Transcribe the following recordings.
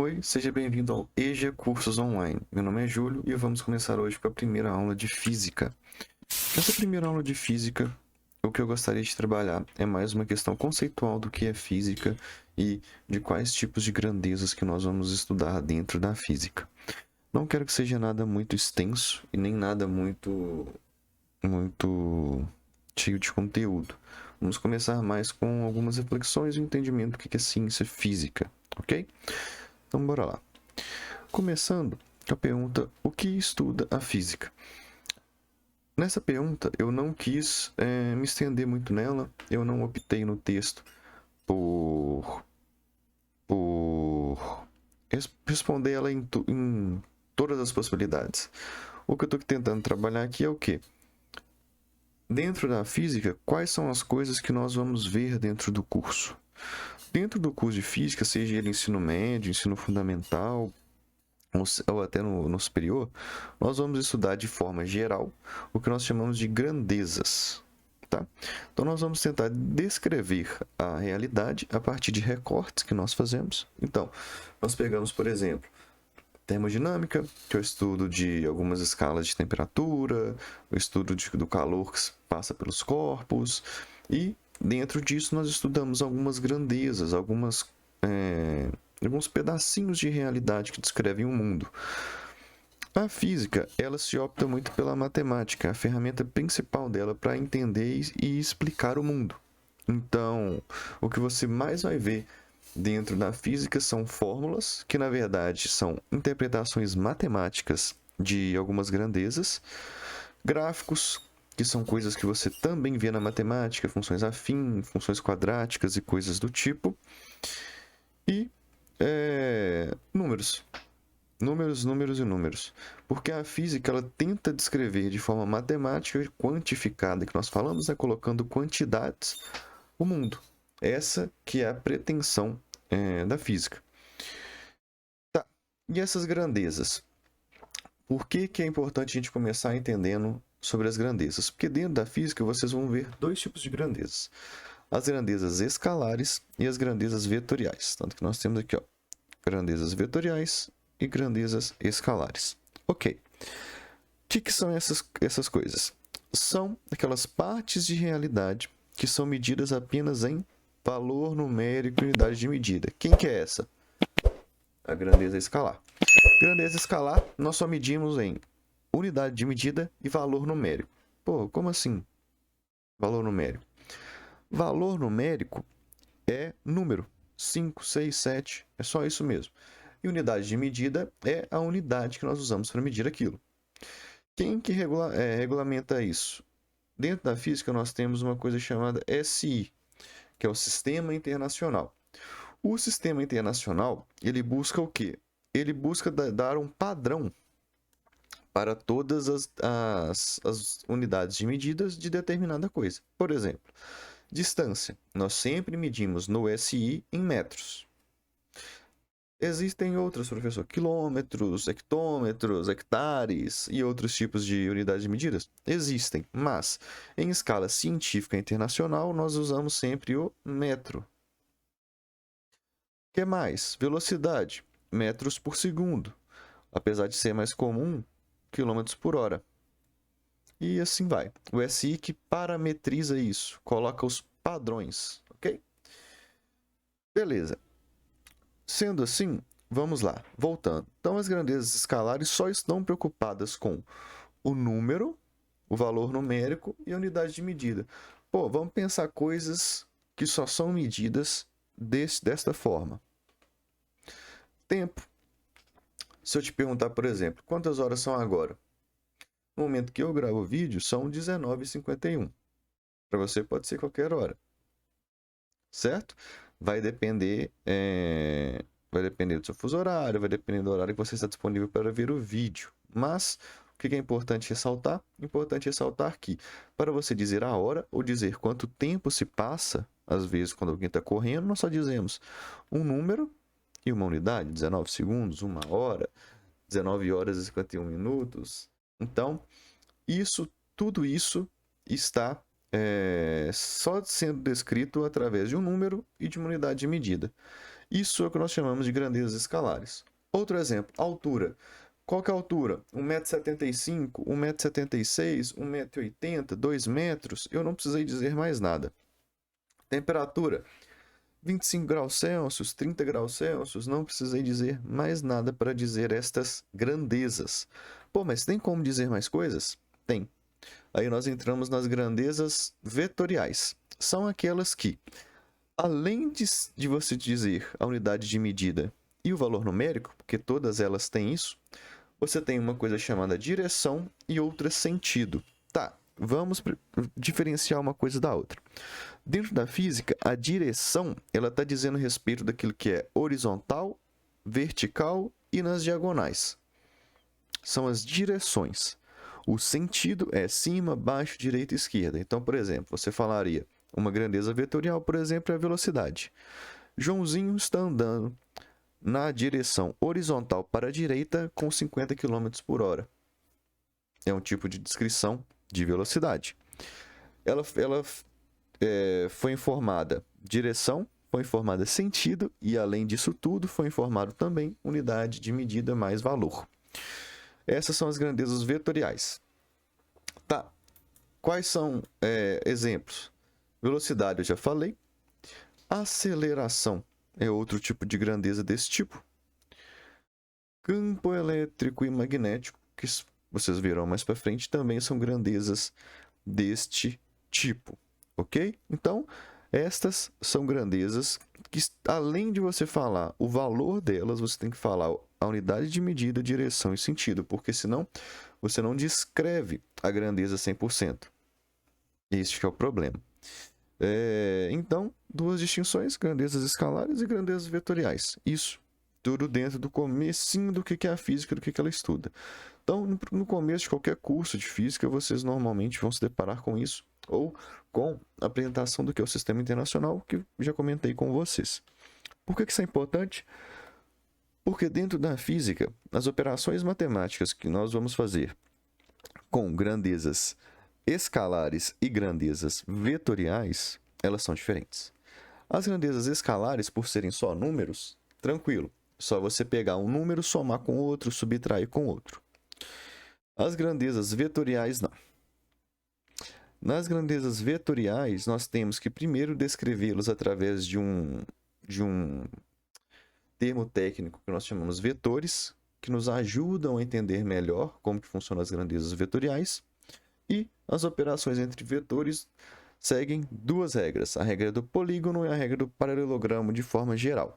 Oi, seja bem-vindo ao EJA Cursos Online. Meu nome é Júlio e vamos começar hoje com a primeira aula de Física. Nessa primeira aula de Física, o que eu gostaria de trabalhar é mais uma questão conceitual do que é Física e de quais tipos de grandezas que nós vamos estudar dentro da Física. Não quero que seja nada muito extenso e nem nada muito cheio de conteúdo. Vamos começar mais com algumas reflexões e um entendimento do que é ciência física, ok? Então, bora lá. Começando com a pergunta: o que estuda a física? Nessa pergunta, eu não quis me estender muito nela, eu não optei no texto por responder ela em todas as possibilidades. O que eu estou tentando trabalhar aqui é o quê? Dentro da física, quais são as coisas que nós vamos ver dentro do curso? Dentro do curso de física, seja ele ensino médio, ensino fundamental, ou até no superior, nós vamos estudar de forma geral o que nós chamamos de grandezas. Tá? Então, nós vamos tentar descrever a realidade a partir de recortes que nós fazemos. Então, nós pegamos, por exemplo, termodinâmica, que é o estudo de algumas escalas de temperatura, o estudo do calor que passa pelos corpos, e dentro disso nós estudamos algumas grandezas, alguns pedacinhos de realidade que descrevem o mundo. A física, ela se opta muito pela matemática, a ferramenta principal dela para entender e explicar o mundo. Então, o que você mais vai ver dentro da física são fórmulas, que na verdade são interpretações matemáticas de algumas grandezas, gráficos, que são coisas que você também vê na matemática, funções afins, funções quadráticas e coisas do tipo, e números. Números, números e números. Porque a física ela tenta descrever de forma matemática e quantificada, que nós falamos, colocando quantidades, o mundo. Essa que é a pretensão da física. Tá. E essas grandezas? Por que é importante a gente começar entendendo sobre as grandezas? Porque dentro da física vocês vão ver dois tipos de grandezas. As grandezas escalares e as grandezas vetoriais. Tanto que nós temos aqui, ó, grandezas vetoriais e grandezas escalares. Ok. O que são essas coisas? São aquelas partes de realidade que são medidas apenas em valor numérico e unidade de medida. Quem que é essa? A grandeza escalar. Grandeza escalar, nós só medimos em unidade de medida e valor numérico. Pô, como assim? Valor numérico. Valor numérico é número. 5, 6, 7, é só isso mesmo. E unidade de medida é a unidade que nós usamos para medir aquilo. Quem que regulamenta isso? Dentro da física, nós temos uma coisa chamada SI, que é o Sistema Internacional. O Sistema Internacional, ele busca o quê? Ele busca dar um padrão para todas as unidades de medidas de determinada coisa. Por exemplo, distância. Nós sempre medimos no SI em metros. Existem outros, professor, quilômetros, hectômetros, hectares e outros tipos de unidades de medidas? Existem, mas em escala científica internacional nós usamos sempre o metro. O que mais? Velocidade, metros por segundo, apesar de ser mais comum, quilômetros por hora. E assim vai. O SI que parametriza isso, coloca os padrões, ok? Beleza. Sendo assim, vamos lá, voltando. Então, as grandezas escalares só estão preocupadas com o número, o valor numérico e a unidade de medida. Pô, vamos pensar coisas que só são medidas desta forma. Tempo. Se eu te perguntar, por exemplo, quantas horas são agora? No momento que eu gravo o vídeo, são 19h51. Para você pode ser qualquer hora. Certo? Vai depender do seu fuso horário, vai depender do horário que você está disponível para ver o vídeo. Mas o que é importante ressaltar? Importante ressaltar que para você dizer a hora ou dizer quanto tempo se passa, às vezes quando alguém está correndo, nós só dizemos um número e uma unidade, 19 segundos, 1 hora, 19 horas e 51 minutos. Então, tudo isso está só sendo descrito através de um número e de uma unidade de medida. Isso é o que nós chamamos de grandezas escalares. Outro exemplo, altura. Qual que é a altura? 1,75 m, 1,76 m, 1,80 m, 2 metros? Eu não precisei dizer mais nada. Temperatura, 25 graus Celsius, 30 graus Celsius, não precisei dizer mais nada para dizer estas grandezas. Pô, mas tem como dizer mais coisas? Tem. Aí nós entramos nas grandezas vetoriais. São aquelas que, além de você dizer a unidade de medida e o valor numérico, porque todas elas têm isso, você tem uma coisa chamada direção e outra sentido. Tá, vamos diferenciar uma coisa da outra. Dentro da física, a direção ela está dizendo a respeito daquilo que é horizontal, vertical e nas diagonais. São as direções. O sentido é cima, baixo, direita e esquerda. Então, por exemplo, você falaria uma grandeza vetorial, por exemplo, é a velocidade. Joãozinho está andando na direção horizontal para a direita com 50 km por hora. É um tipo de descrição de velocidade. Ela foi informada direção, foi informada sentido e, além disso tudo, foi informado também unidade de medida mais valor. Essas são as grandezas vetoriais. Tá. Quais são exemplos? Velocidade eu já falei. Aceleração é outro tipo de grandeza desse tipo. Campo elétrico e magnético, que vocês verão mais para frente, também são grandezas deste tipo, ok? Então, estas são grandezas que, além de você falar o valor delas, você tem que falar a unidade de medida, direção e sentido, porque senão você não descreve a grandeza 100%. Este é o problema. Então, duas distinções, grandezas escalares e grandezas vetoriais. Isso, tudo dentro do comecinho do que é a física, do que ela estuda. Então, no começo de qualquer curso de física, vocês normalmente vão se deparar com isso, ou com a apresentação do que é o sistema internacional, que eu já comentei com vocês. Por que isso é importante? Porque dentro da física, as operações matemáticas que nós vamos fazer com grandezas escalares e grandezas vetoriais, elas são diferentes. As grandezas escalares, por serem só números, tranquilo. Só você pegar um número, somar com outro, subtrair com outro. As grandezas vetoriais, não. Nas grandezas vetoriais, nós temos que primeiro descrevê-los através de um termo técnico que nós chamamos vetores, que nos ajudam a entender melhor como que funcionam as grandezas vetoriais. E as operações entre vetores seguem duas regras, a regra do polígono e a regra do paralelogramo de forma geral.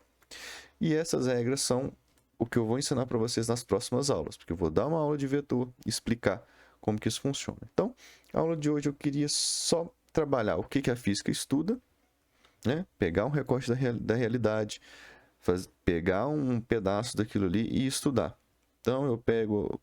E essas regras são o que eu vou ensinar para vocês nas próximas aulas, porque eu vou dar uma aula de vetor e explicar como que isso funciona. Então, a aula de hoje eu queria só trabalhar o que a física estuda, né? Pegar um recorte da realidade, pegar um pedaço daquilo ali e estudar. Então, eu pego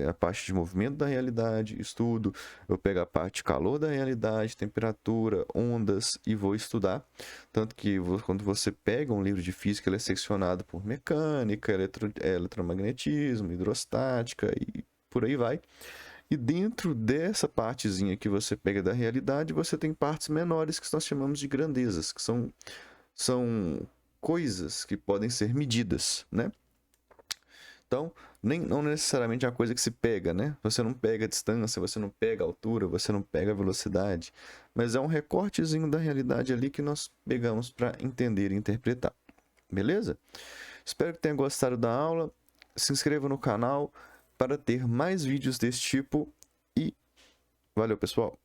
a parte de movimento da realidade, estudo, eu pego a parte de calor da realidade, temperatura, ondas e vou estudar. Tanto que quando você pega um livro de física, ele é seccionado por mecânica, eletromagnetismo, hidrostática e por aí vai. E dentro dessa partezinha que você pega da realidade, você tem partes menores que nós chamamos de grandezas, que são coisas que podem ser medidas, né? Então, não necessariamente é uma coisa que se pega, né? Você não pega a distância, você não pega a altura, você não pega a velocidade, mas é um recortezinho da realidade ali que nós pegamos para entender e interpretar. Beleza? Espero que tenha gostado da aula. Se inscreva no canal para ter mais vídeos desse tipo e valeu, pessoal!